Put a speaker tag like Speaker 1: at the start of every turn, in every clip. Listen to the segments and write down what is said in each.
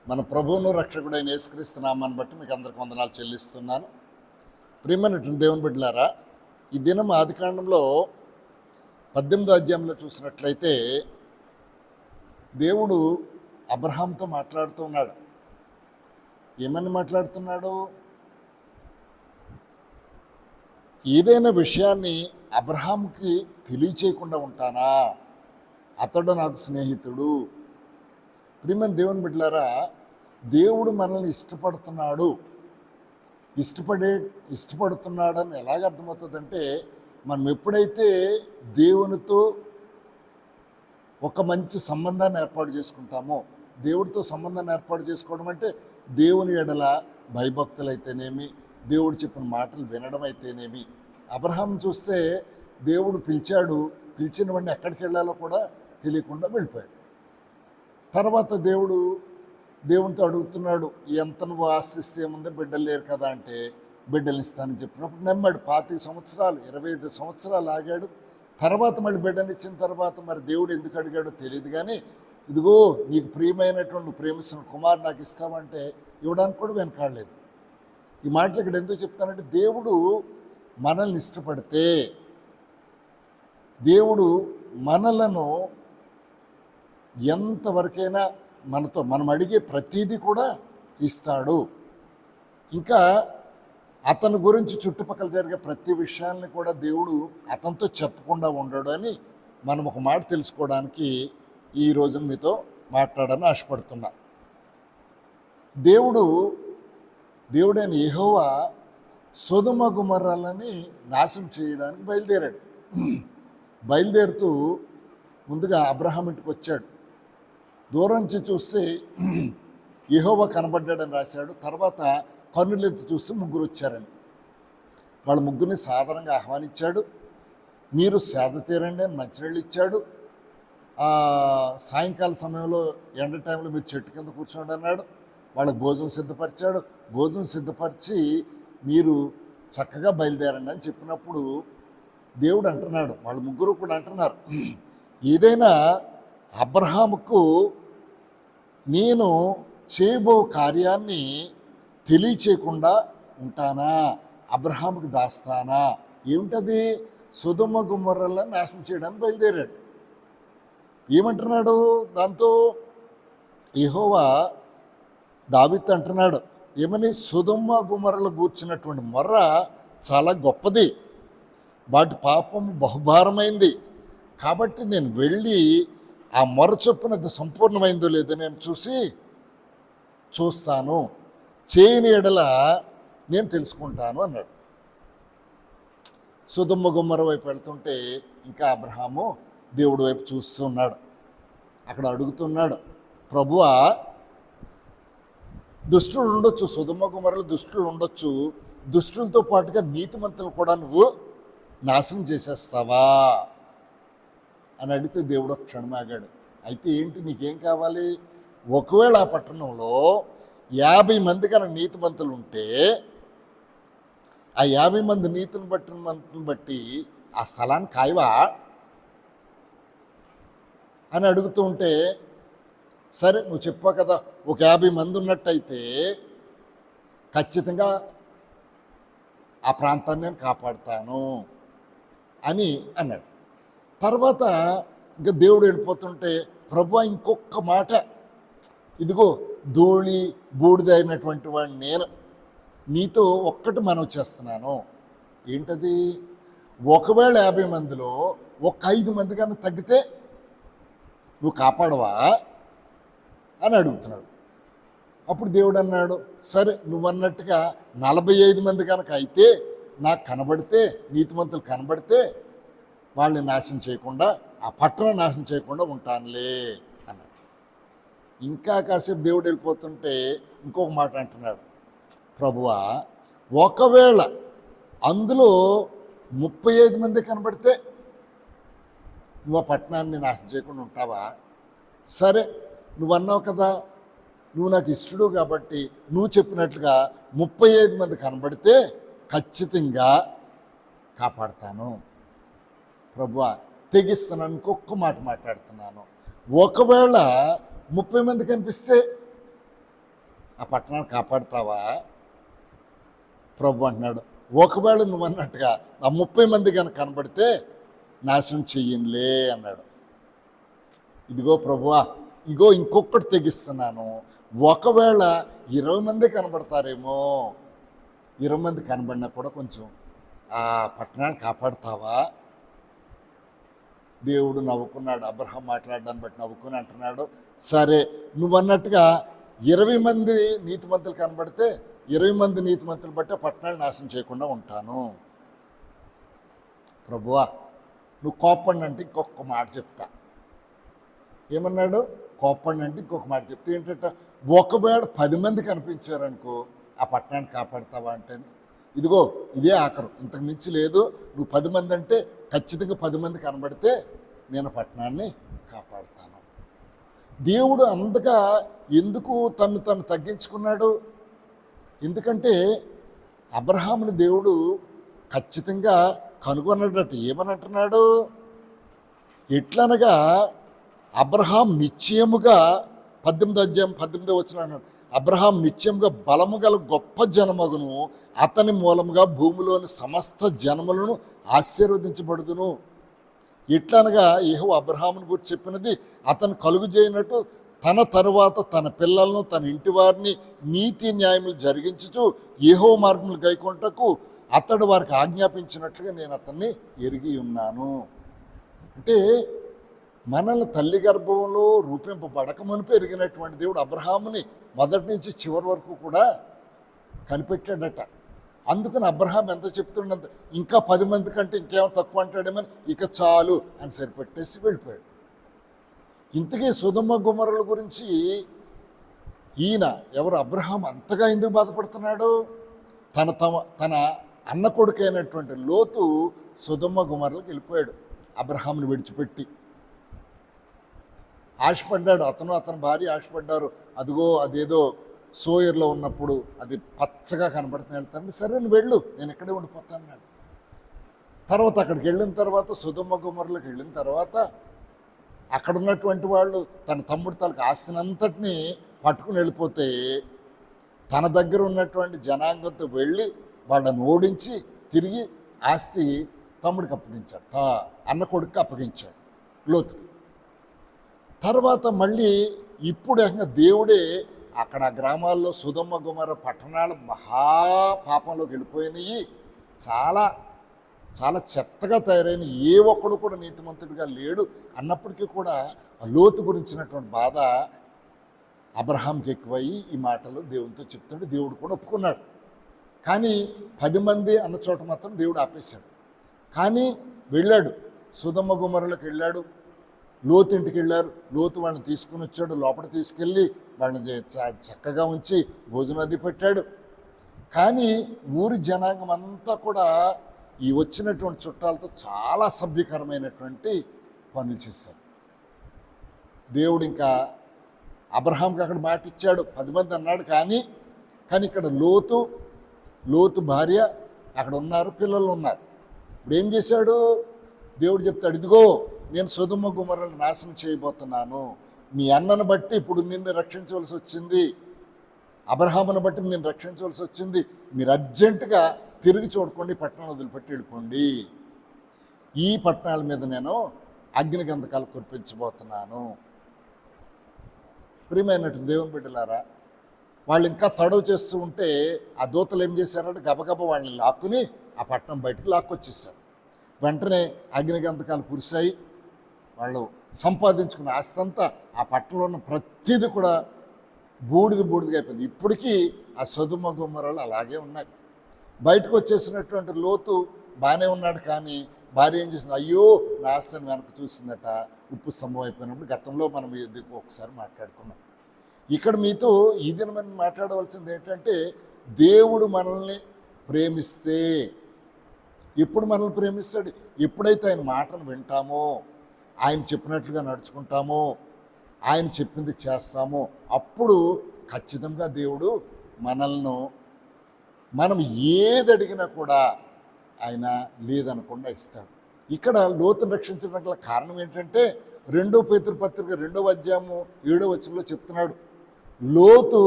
Speaker 1: మన ప్రభువును రక్షకుడైన యేసుక్రీస్తు నామాన్ని బట్టి మీకు అందరికి వందనాలు చెల్లిస్తున్నాను. ప్రియమైనటువంటి దేవుని బిడ్డలారా, ఈ దినం ఆదికాండంలో 18వ అధ్యాయంలో చూసినట్లయితే దేవుడు అబ్రహాంతో మాట్లాడుతూ ఉన్నాడు. ఏమని మాట్లాడుతున్నాడు? ఏదైనా విషయాన్ని అబ్రహాంకి తెలియచేయకుండా ఉంటానా? అతడు నాకు స్నేహితుడు. ప్రియమైన దేవుని బిడ్డలారా, దేవుడు మనల్ని ఇష్టపడుతున్నాడని ఎలాగ అర్థమవుతుందంటే, మనం ఎప్పుడైతే దేవునితో ఒక మంచి సంబంధాన్ని ఏర్పాటు చేసుకుంటామో, దేవుడితో సంబంధాన్ని ఏర్పాటు చేసుకోవడం అంటే దేవుని ఎడల భయభక్తులైతేనేమి, దేవుడు చెప్పిన మాటలు వినడం అయితేనేమి. అబ్రహాం చూస్తే దేవుడు పిలిచిన వాడిని ఎక్కడికి వెళ్ళాలో కూడా తెలియకుండా వెళ్ళిపోయాడు. తర్వాత దేవునితో అడుగుతున్నాడు, ఎంత నువ్వు ఆశిస్తే ఏముంది, బిడ్డలు లేరు కదా అంటే బిడ్డలు ఇస్తానని చెప్పినప్పుడు నమ్మాడు. 25 సంవత్సరాలు 25 సంవత్సరాలు ఆగాడు. తర్వాత మళ్ళీ బిడ్డనిచ్చిన తర్వాత మరి దేవుడు ఎందుకు అడిగాడో తెలియదు, కానీ ఇదిగో నీకు ప్రియమైనటువంటి ప్రేమిస్తున్న కుమారు నాకు ఇస్తామంటే ఇవ్వడానికి కూడా వెనకాడలేదు. ఈ మాటలు ఇక్కడ ఎందుకు చెప్తానంటే, దేవుడు మనల్ని ఇష్టపడితే దేవుడు మనలను ఎంతవరకైనా మనం అడిగే ప్రతీది కూడా ఇస్తాడు. ఇంకా అతని గురించి చుట్టుపక్కల జరిగే ప్రతి విషయాన్ని కూడా దేవుడు అతనితో చెప్పకుండా ఉండడు అని మనం ఒక మాట తెలుసుకోవడానికి ఈ రోజున మీతో మాట్లాడని ఆశపడుతున్నా. దేవుడైన యెహోవా సొదొమ గొమొర్రాలని నాశనం చేయడానికి బయలుదేరుతూ ముందుగా అబ్రహాం ఇంటికి వచ్చాడు. దూరం నుంచి చూస్తే యెహోవా కనబడ్డాడని రాశాడు. తర్వాత కన్నులెత్తి చూస్తే ముగ్గురు వచ్చారని, వాళ్ళ ముగ్గురిని సాధారణంగా ఆహ్వానించాడు. మీరు సేద తీరండి అని మంచినీళ్ళు ఇచ్చాడు. సాయంకాల సమయంలో ఎండ టైంలో మీరు చెట్టు కింద కూర్చోండి అన్నాడు. వాళ్ళకి భోజనం సిద్ధపరిచాడు. భోజనం సిద్ధపరిచి మీరు చక్కగా బయలుదేరండి అని చెప్పినప్పుడు దేవుడు అంటున్నాడు, వాళ్ళ ముగ్గురు కూడా అంటున్నారు, ఏదైనా అబ్రహాముకు నేను చేయబో కార్యాన్ని తెలియచేయకుండా ఉంటానా? అబ్రహాముకు దాస్తానా? ఏమిటది? సొదొమ గొమొర్రాలను నాశనం చేయడానికి బయలుదేరాడు. ఏమంటున్నాడు దాంతో? యెహోవా దావీదుతో అంటున్నాడు, ఏమని? సొదొమ గొమొర్రాలు గూర్చినటువంటి మొర్ర చాలా గొప్పది, వాటి పాపం బహుభారమైంది. కాబట్టి నేను వెళ్ళి ఆ మొర చొప్పున అది సంపూర్ణమైందో లేదో నేను చూస్తాను, చేయని ఎడల నేను తెలుసుకుంటాను అన్నాడు. సొదొమ గొమొర్రా వైపు వెళ్తుంటే ఇంకా అబ్రహాము దేవుడి వైపు చూస్తున్నాడు. అక్కడ అడుగుతున్నాడు, ప్రభువా, దుష్టులు ఉండొచ్చు, సొదొమ గొమొర్రాలో దుష్టులు ఉండొచ్చు, దుష్టులతో పాటుగా నీతిమంతులు కూడా నువ్వు నాశనం చేసేస్తావా అని అడిగితే దేవుడు ఒక క్షణం ఆగాడు. అయితే ఏంటి, నీకేం కావాలి? ఒకవేళ ఆ పట్టణంలో 50 మంది కనుక నీతిమంతులు ఉంటే ఆ 50 మంది నీతిని బట్టి ఆ స్థలాన్ని కాయవా అని అడుగుతూ ఉంటే, సరే నువ్వు చెప్పావు కదా, ఒక 50 మంది ఉన్నట్టయితే ఖచ్చితంగా ఆ ప్రాంతాన్ని నేను కాపాడుతాను అని అన్నాడు. తర్వాత ఇంకా దేవుడు వెళ్ళిపోతుంటే, ప్రభువా ఇంకొక మాట, ఇదిగో ధూళి బూడిద అయినటువంటి వాడిని నేను నీతో ఒక్కటి మనవి చేస్తున్నాను. ఏంటది? ఒకవేళ 50 మందిలో ఒక 5 మంది కన్నా తగ్గితే నువ్వు కాపాడవా అని అడుగుతున్నాడు. అప్పుడు దేవుడు అన్నాడు, సరే నువ్వన్నట్టుగా 45 మంది కనుక అయితే నాకు కనబడితే, నీతిమంతులు కనబడితే వాళ్ళని నాశనం చేయకుండా, ఆ పట్టణం నాశనం చేయకుండా ఉంటానులే అన్నాడు. ఇంకా కాసేపు దేవుడు వెళ్ళిపోతుంటే ఇంకొక మాట అంటున్నాడు, ప్రభువా, ఒకవేళ అందులో 35 మంది కనబడితే నువ్వు ఆ పట్టణాన్ని నాశనం చేయకుండా ఉంటావా? సరే నువ్వు అన్నావు కదా, నువ్వు నాకు ఇష్టడు కాబట్టి నువ్వు చెప్పినట్లుగా 35 మంది కనబడితే ఖచ్చితంగా కాపాడుతాను. ప్రభువా తెగిస్తున్నాను, ఇంకొక మాట మాట్లాడుతున్నాను, ఒకవేళ 30 మంది కనిపిస్తే ఆ పట్టణాన్ని కాపాడుతావా? ప్రభు అంటున్నాడు, ఒకవేళ నువ్వు అన్నట్టుగా ఆ 30 మంది కనుక కనబడితే నాశనం చెయ్యనులే అన్నాడు. ఇదిగో ప్రభువా, ఇగో ఇంకొకటి తెగిస్తున్నాను, ఒకవేళ 20 మంది కనబడతారేమో, 20 మంది కనబడినా కూడా కొంచెం ఆ పట్టణాన్ని కాపాడుతావా? దేవుడు నవ్వుకున్నాడు. అబ్రహాం మాట్లాడడాన్ని బట్టి నవ్వుకుని అంటున్నాడు, సరే నువ్వు అన్నట్టుగా 20 మంది నీతిమంతులు కనబడితే 20 మంది నీతిమంతులు బట్టి పట్టణాలు నాశనం చేయకుండా ఉంటాను. ప్రభువా, నువ్వు కోప్పండి అంటే ఇంకొక మాట చెప్తా. ఏమన్నాడు? కోప్పండి అంటే ఇంకొక మాట చెప్తే ఏంటంటే, ఒకవేళ 10 మంది కనిపించారనుకో ఆ పట్టణాన్ని కాపాడుతావా అంటే, ఇదిగో ఇదే ఆఖరు, ఇంతకు మించి లేదు, నువ్వు 10 మంది అంటే ఖచ్చితంగా 10 మంది కనబడితే నేను పట్టణాన్ని కాపాడుతాను. దేవుడు అంతగా ఎందుకు తను తగ్గించుకున్నాడు? ఎందుకంటే అబ్రహాముని దేవుడు ఖచ్చితంగా కనుగొన్నాడట. ఏమని అంటున్నాడు? ఎట్లనగా అబ్రహాం నిశ్చయముగా 18వ అధ్యాయం 18వ వచనం అన్నాడు, అబ్రహాం నిశ్చయముగా బలము గల గొప్ప జనమగును, అతని మూలముగా భూమిలోని సమస్త జనములను ఆశీర్వదించబడుదును. ఎట్లనగా యెహోవా అబ్రహాముని గురించి చెప్పినది అతను కలుగు చేయనట్టు తన తరువాత తన పిల్లలను తన ఇంటి వారిని నీతి న్యాయములు జరిగించుచు యెహోవా మార్గములు గైకొనుటకు అతడు వారికి ఆజ్ఞాపించినట్లుగా నేను అతన్ని ఎరిగి ఉన్నాను. అంటే మనల్ని తల్లి గర్భంలో రూపింపబడకమని పెరిగినటువంటి దేవుడు అబ్రహాముని మొదటి నుంచి చివరి వరకు కూడా కనిపెట్టాడట. అందుకని అబ్రహాం ఎంత చెప్తుండంత, ఇంకా 10 మంది కంటే ఇంకేమో తక్కువ అంటాడేమని, ఇక చాలు అని సరిపెట్టేసి వెళ్ళిపోయాడు. ఇంతకీ సొదొమ గొమొర్రాల గురించి ఈయన ఎవరు అబ్రహాం అంతగా ఎందుకు బాధపడుతున్నాడు? తన అన్న కొడుకైనటువంటి లోతు సొదొమ గొమొర్రాలకు వెళ్ళిపోయాడు అబ్రహాంని విడిచిపెట్టి. ఆశపడ్డాడు, అతని భార్య ఆశపడ్డారు. అదిగో అదేదో సోయర్లో ఉన్నప్పుడు అది పచ్చగా కనబడుతుంది, వెళ్తాను, సరే నువ్వు వెళ్ళు, నేను ఇక్కడే ఉండిపోతాను అన్నాడు. తర్వాత అక్కడికి వెళ్ళిన తర్వాత సొదొమ గొమొర్రాలకు వెళ్ళిన తర్వాత అక్కడ ఉన్నటువంటి వాళ్ళు తన తమ్ముడు తనకు ఆస్తినంతటినీ పట్టుకుని వెళ్ళిపోతే తన దగ్గర ఉన్నటువంటి జనాంగంతో వెళ్ళి వాళ్ళని ఓడించి తిరిగి ఆస్తి తమ్ముడికి అప్పగించాడు, అన్న కొడుకు అప్పగించాడు లోతుకి. తర్వాత మళ్ళీ ఇప్పుడు దేవుడే అక్కడ గ్రామాల్లో సొదొమ గొమొర్రా పట్టణాలు మహాపాపంలోకి వెళ్ళిపోయినాయి, చాలా చాలా చెత్తగా తయారైన, ఏ ఒక్కడు కూడా నీతిమంతుడిగా లేడు అన్నప్పటికీ కూడా లోతు గురించినటువంటి బాధ అబ్రహాంకి ఎక్కువయ్యి ఈ మాటలు దేవునితో చెప్తాడు. దేవుడు కూడా ఒప్పుకున్నాడు. కానీ 10 మంది అన్న చోట మాత్రం దేవుడు ఆపేశాడు. కానీ వెళ్ళాడు, సొదొమ గొమొర్రాలకు వెళ్ళాడు, లోతు ఇంటికి వెళ్ళారు. లోతు వాళ్ళని తీసుకుని వచ్చాడు, లోపల తీసుకెళ్ళి వాళ్ళని చక్కగా ఉంచి భోజనం అది పెట్టాడు. కానీ ఊరి జనాంగం అంతా కూడా ఈ వచ్చినటువంటి చుట్టాలతో చాలా అసభ్యకరమైనటువంటి పనులు చేశారు. దేవుడు ఇంకా అబ్రహాంకి అక్కడ మాట ఇచ్చాడు, 10 మంది అన్నాడు. కానీ ఇక్కడ లోతు భార్య అక్కడ ఉన్నారు, పిల్లలు ఉన్నారు. ఇప్పుడు ఏం చేశాడు? దేవుడు చెప్తాడు, ఇదిగో నేను సొదొమ గొమొర్రాలను నాశనం చేయబోతున్నాను, మీ అన్నను బట్టి ఇప్పుడు నిన్ను రక్షించవలసి వచ్చింది, అబ్రహామును బట్టి నేను రక్షించవలసి వచ్చింది, మీరు అర్జెంటుగా తిరిగి చూడకండి, పట్టణాలు వదిలిపెట్టి వెళ్ళిపోండి, ఈ పట్టణాల మీద నేను అగ్ని గంధకాలు కురిపించబోతున్నాను. ప్రియమైనట్టు దేవుని బిడ్డలారా, వాళ్ళు ఇంకా తడవ చేస్తూ ఉంటే ఆ దూతలు ఏం చేశారంటే గబగబ వాళ్ళని లాక్కుని ఆ పట్టణం బయటకు లాక్కొచ్చేసారు. వెంటనే అగ్ని గంధకాలు కురిశాయి. వాళ్ళు సంపాదించుకున్న ఆస్తి అంతా ఆ పట్టణంలో ఉన్న ప్రతిదీ కూడా బూడిదగా అయిపోయింది. ఇప్పటికీ ఆ సొదొమ గొమొర్రాలు అలాగే ఉన్నాయి. బయటకు వచ్చేసినటువంటి లోతు బాగానే ఉన్నాడు. కానీ భార్య ఏం చేసింది? అయ్యో నా ఆస్తిని వెనక్కి చూసిందట. ఉప్పు స్తంభం అయిపోయినప్పుడు గతంలో మనం ఎందుకు ఒకసారి మాట్లాడుకున్నాం. ఇక్కడ మీతో ఈ దినం మాట్లాడవలసింది ఏంటంటే, దేవుడు మనల్ని ప్రేమిస్తే, ఎప్పుడు మనల్ని ప్రేమిస్తాడు? ఎప్పుడైతే ఆయన మాటను వింటామో, ఆయన చెప్పినట్లుగా నడుచుకుంటామో, ఆయన చెప్పింది చేస్తామో, అప్పుడు ఖచ్చితంగా దేవుడు మనం ఏది అడిగినా కూడా ఆయన లేదనకుండా ఇస్తాడు. ఇక్కడ లోతును రక్షించడానికి గల కారణం ఏంటంటే, 2 పేతురు పత్రిక 2వ అధ్యాయము 7వ వచనంలో చెప్తున్నాడు, లోతు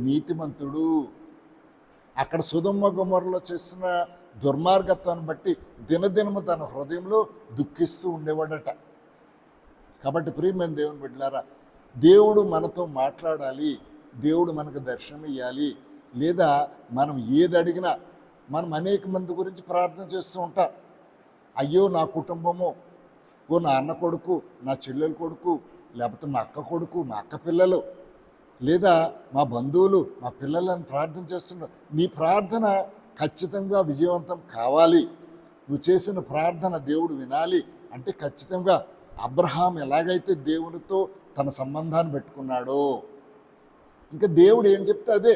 Speaker 1: నీతిమంతుడు. అక్కడ సొదొమ గొమొర్రాలో చేస్తున్న దుర్మార్గత్వాన్ని బట్టి దినదినము తన హృదయంలో దుఃఖిస్తూ ఉండేవాడట. కాబట్టి ప్రియమైన దేవుని బిడ్డలారా, దేవుడు మనతో మాట్లాడాలి, దేవుడు మనకు దర్శనం ఇవ్వాలి, లేదా మనం ఏది అడిగినా మనం అనేక మంది గురించి ప్రార్థన చేస్తూ ఉంటాం. అయ్యో నా కుటుంబము, ఓ నా అన్న కొడుకు, నా చెల్లెల కొడుకు, లేకపోతే మా అక్క కొడుకు, మా అక్క పిల్లలు, లేదా మా బంధువులు, మా పిల్లలను ప్రార్థన చేస్తున్నారు. నీ ప్రార్థన ఖచ్చితంగా విజయవంతం కావాలి, నువ్వు చేసిన ప్రార్థన దేవుడు వినాలి అంటే ఖచ్చితంగా అబ్రహాం ఎలాగైతే దేవునితో తన సంబంధాన్ని పెట్టుకున్నాడో, ఇంకా దేవుడు ఏం చెప్తే అదే.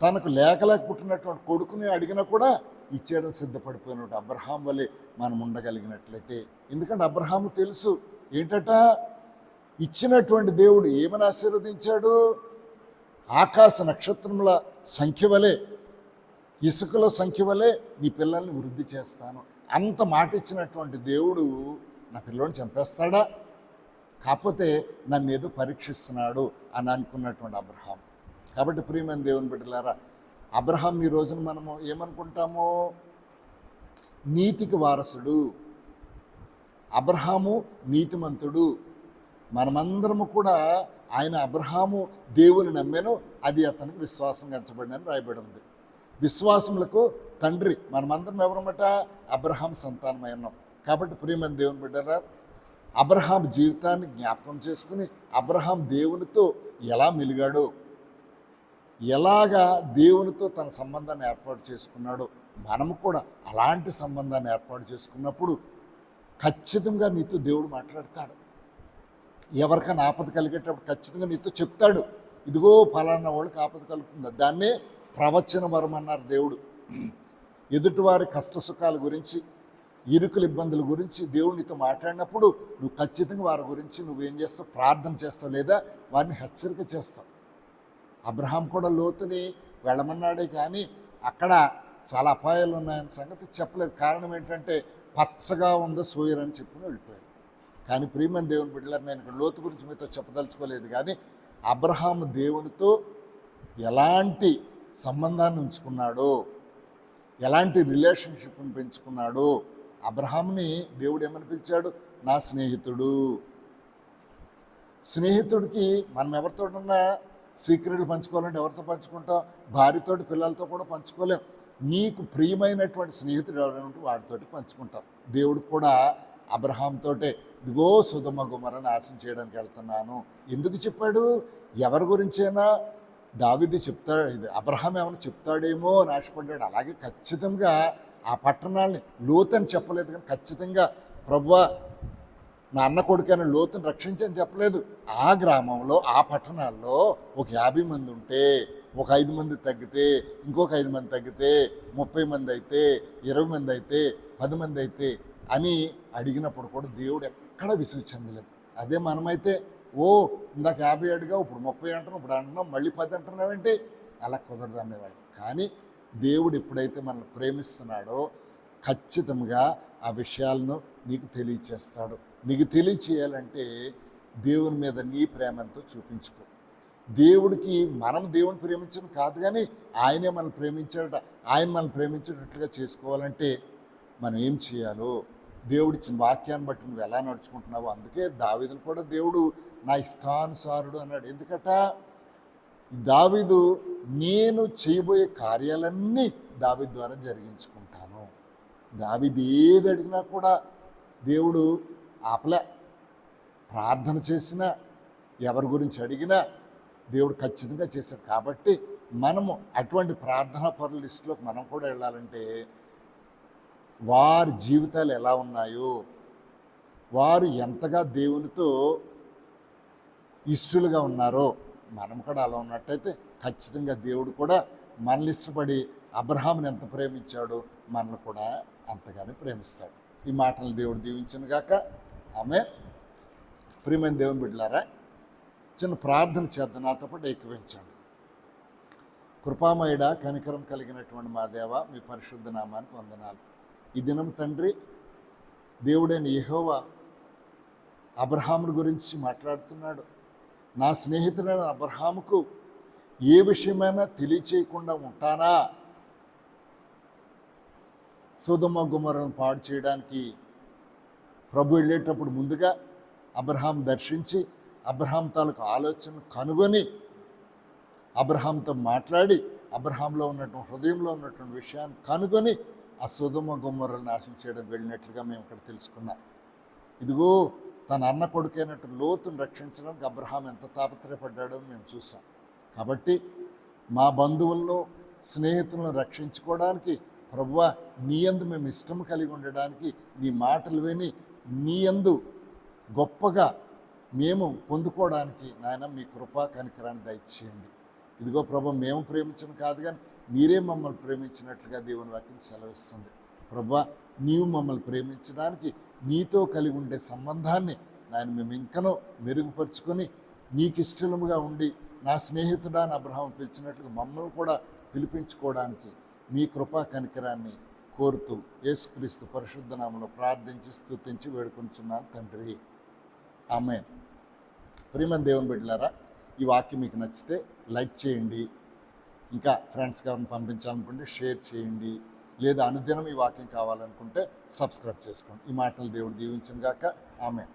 Speaker 1: తనకు లేక పుట్టినటువంటి కొడుకుని అడిగినా కూడా ఇచ్చేయడం సిద్ధపడిపోయినట్టు అబ్రహాం వలె మనం ఉండగలిగినట్లయితే. ఎందుకంటే అబ్రహాము తెలుసు ఏంటట, ఇచ్చినటువంటి దేవుడు ఏమని ఆశీర్వదించాడు, ఆకాశ నక్షత్రముల సంఖ్య వలె, ఇసుకలో సంఖ్య వలె నీ పిల్లల్ని వృద్ధి చేస్తాను. అంత మాట ఇచ్చినటువంటి దేవుడు నా పిల్లోని చంపేస్తాడా, కాకపోతే నన్ను ఏదో పరీక్షిస్తున్నాడు అని అనుకున్నటువంటి అబ్రహాం. కాబట్టి ప్రియమైన దేవుని బిడ్డలారా, అబ్రహాం ఈ రోజున మనము ఏమనుకుంటామో, నీతికి వారసుడు, అబ్రహాము నీతిమంతుడు. మనమందరము కూడా ఆయన అబ్రహాము దేవుని నమ్మాను, అది అతనికి విశ్వాసంగా ఎంచబడినని రాయబడి ఉంది. విశ్వాసములకు తండ్రి మనమందరం ఎవరన్నమాట, అబ్రహాం సంతానమై ఉన్నాం. కాబట్టి ప్రియమైన దేవుని బిడ్డలారా, అబ్రహాం జీవితాన్ని జ్ఞాపకం చేసుకుని అబ్రహాం దేవునితో ఎలా మెలిగాడో, ఎలాగా దేవునితో తన సంబంధాన్ని ఏర్పాటు చేసుకున్నాడో, మనము కూడా అలాంటి సంబంధాన్ని ఏర్పాటు చేసుకున్నప్పుడు ఖచ్చితంగా నీతో దేవుడు మాట్లాడతాడు. ఎవరికైనా ఆపద కలిగేటప్పుడు ఖచ్చితంగా నీతో చెప్తాడు, ఇదిగో ఫలానా వాళ్ళకి ఆపద కలుగుతుంది. దాన్నే ప్రవచన వరం అన్నారు దేవుడు. ఎదుటివారి కష్ట సుఖాల గురించి, ఇరుకుల ఇబ్బందుల గురించి దేవుడు నీతో మాట్లాడినప్పుడు నువ్వు ఖచ్చితంగా వారి గురించి నువ్వేం చేస్తావు, ప్రార్థన చేస్తావు, లేదా వారిని హెచ్చరిక చేస్తావు. అబ్రహాం కూడా లోతుని వెళ్ళమన్నాడే కానీ అక్కడ చాలా అపాయాలు ఉన్నాయన్న సంగతి చెప్పలేదు. కారణం ఏంటంటే పచ్చగా ఉందో సోయరని చెప్పుకుని వెళ్ళిపోయాడు. కానీ ప్రియమైన దేవుని బిడ్డలారా, నేను ఇక్కడ లోతు గురించి మీతో చెప్పదలుచుకోలేదు, కానీ అబ్రహాం దేవునితో ఎలాంటి సంబంధాన్ని ఉంచుకున్నాడో, ఎలాంటి రిలేషన్షిప్ని పెంచుకున్నాడో. అబ్రహాంని దేవుడు ఏమని పిలిచాడు, నా స్నేహితుడు. స్నేహితుడికి మనం ఎవరితోటన్నా సీక్రెట్లు పంచుకోవాలంటే ఎవరితో పంచుకుంటాం, భార్యతోటి పిల్లలతో కూడా పంచుకోలేం. నీకు ప్రియమైనటువంటి స్నేహితుడు ఎవరైనా ఉంటే వాడితోటి పంచుకుంటాం. దేవుడికి కూడా అబ్రహాంతోటే ఇదిగో సొదొమ గొమొర్రా నాశనం చేయడానికి వెళ్తున్నాను ఎందుకు చెప్పాడు, ఎవరి గురించైనా దావీదు చెప్తాడు, ఇది అబ్రహాం ఏమైనా చెప్తాడేమో అని ఆశపడ్డాడు. అలాగే ఖచ్చితంగా ఆ పట్టణాలని లోతని చెప్పలేదు, కానీ ఖచ్చితంగా ప్రభువా నా అన్న కొడుకైన లోతుని రక్షించని చెప్పలేదు. ఆ గ్రామంలో ఆ పట్టణాల్లో ఒక 50 మంది ఉంటే, ఒక 5 మంది తగ్గితే, ఇంకొక 5 మంది తగ్గితే, 30 మంది అయితే, 20 మంది అయితే, 10 మంది అయితే అని అడిగినప్పుడు కూడా దేవుడు ఎక్కడ విసుగు చెందలేదు. అదే మనమైతే ఓ ఇందాక 50 అడిగా, ఇప్పుడు 30 అంటున్నాం, ఇప్పుడు అంటున్నాం, మళ్ళీ 10 అంటున్నావేంటి, అలా కుదరదు అనేవాడు. కానీ దేవుడు ఎప్పుడైతే మనల్ని ప్రేమిస్తున్నాడో ఖచ్చితంగా ఆ విషయాలను నీకు తెలియచేస్తాడు. నీకు తెలియచేయాలంటే దేవుని మీద నీ ప్రేమతో చూపించుకో. దేవుడికి మనం దేవుని ప్రేమించడం కాదు, కానీ ఆయనే మనల్ని ప్రేమించాడట. ఆయన మనల్ని ప్రేమించేటట్లుగా చేసుకోవాలంటే మనం ఏం చేయాలో, దేవుడిచ్చిన వాక్యాన్ని బట్టి నువ్వు ఎలా నడుచుకుంటున్నావో. అందుకే దావీదును కూడా దేవుడు నా ఇష్టానుసారుడు అన్నాడు. ఎందుకట, దావీదు నేను చేయబోయే కార్యాలన్నీ దావీదు ద్వారా జరిగించుకుంటాను. దావీదు ఏది అడిగినా కూడా దేవుడు ఆపలే. ప్రార్థన చేసినా, ఎవరి గురించి అడిగినా దేవుడు ఖచ్చితంగా చేశాడు. కాబట్టి మనము అటువంటి ప్రార్థనా పరుల లిస్టులోకి మనం కూడా వెళ్ళాలంటే వారి జీవితాలు ఎలా ఉన్నాయో, వారు ఎంతగా దేవునితో ఇష్టలుగా ఉన్నారో మనం కూడా అలా ఉన్నట్టయితే ఖచ్చితంగా దేవుడు కూడా మనల్ని ఇష్టపడి అబ్రహాముని ఎంత ప్రేమించాడో మనల్ని కూడా అంతగానే ప్రేమిస్తాడు. ఈ మాటలు దేవుడు దీవించును గాక. ఆమేన్. ప్రియమైన దేవుని బిడ్డలారా, చిన్న ప్రార్థన చేద్దాం, నాతో పాటు ఏకీభవించండి. కృపామయుడ, కనికరం కలిగినటువంటి మా దేవ, మీ పరిశుద్ధ నామానికి వందనాలు. ఈ దినం తండ్రి, దేవుడైన యెహోవా అబ్రహాముని గురించి మాట్లాడుతున్నాడు. నా స్నేహితుడైన అబ్రహాముకు ఏ విషయమైనా తెలియచేయకుండా ఉంటానా? సొదొమ గొమొర్రాను పాడు చేయడానికి ప్రభు వెళ్ళేటప్పుడు ముందుగా అబ్రహాం దర్శించి అబ్రహాం తాలూకు ఆలోచన కనుగొని అబ్రహాంతో మాట్లాడి అబ్రహాంలో ఉన్నటువంటి హృదయంలో ఉన్నటువంటి విషయాన్ని కనుగొని ఆ సొదొమ గొమొర్రాను నాశనం చేయడం వెళ్ళినట్లుగా మేము ఇక్కడ తెలుసుకున్నాం. ఇదిగో తన అన్న కొడుకైనట్టు లోతును రక్షించడానికి అబ్రహాం ఎంత తాపత్రయపడ్డాడో మేము చూసాం. కాబట్టి మా బంధువులను స్నేహితులను రక్షించుకోవడానికి ప్రభువా నీ యందు మేము ఇష్టం కలిగి ఉండడానికి నీ మాటలు విని నీ యందు గొప్పగా మేము పొందుకోవడానికి నాయన మీ కృపా కనికరాన్ని దయచేయండి. ఇదిగో ప్రభు మేము ప్రేమించడం కాదు కానీ మీరే మమ్మల్ని ప్రేమించినట్లుగా దేవుని వాక్యం సెలవిస్తుంది. ప్రభువా నీవు మమ్మల్ని ప్రేమించడానికి నీతో కలిగి ఉండే సంబంధాన్ని నాయన మేము ఇంకనూ మెరుగుపరుచుకొని నీకు ఇష్టముగా ఉండి నా స్నేహితుడా అని అబ్రహాం పిలిచినట్లుగా మమ్మల్ని కూడా పిలిపించుకోవడానికి మీ కృపా కనికరాన్ని కోరుతూ యేసుక్రీస్తు పరిశుద్ధ నామములో ప్రార్థించి స్తుతించి వేడుకొంచున్నాను తండ్రి. ఆమేన్. ప్రియమైన దేవుని బిడ్డలారా, ఈ వాక్యం మీకు నచ్చితే లైక్ చేయండి. ఇంకా ఫ్రెండ్స్కి ఎవరిని పంపించాలనుకుంటే షేర్ చేయండి. లేదా అనుదినం ఈ వాక్యం కావాలనుకుంటే సబ్స్క్రైబ్ చేసుకోండి. ఈ మాటలు దేవుడు దీవించును గాక. ఆమేన్.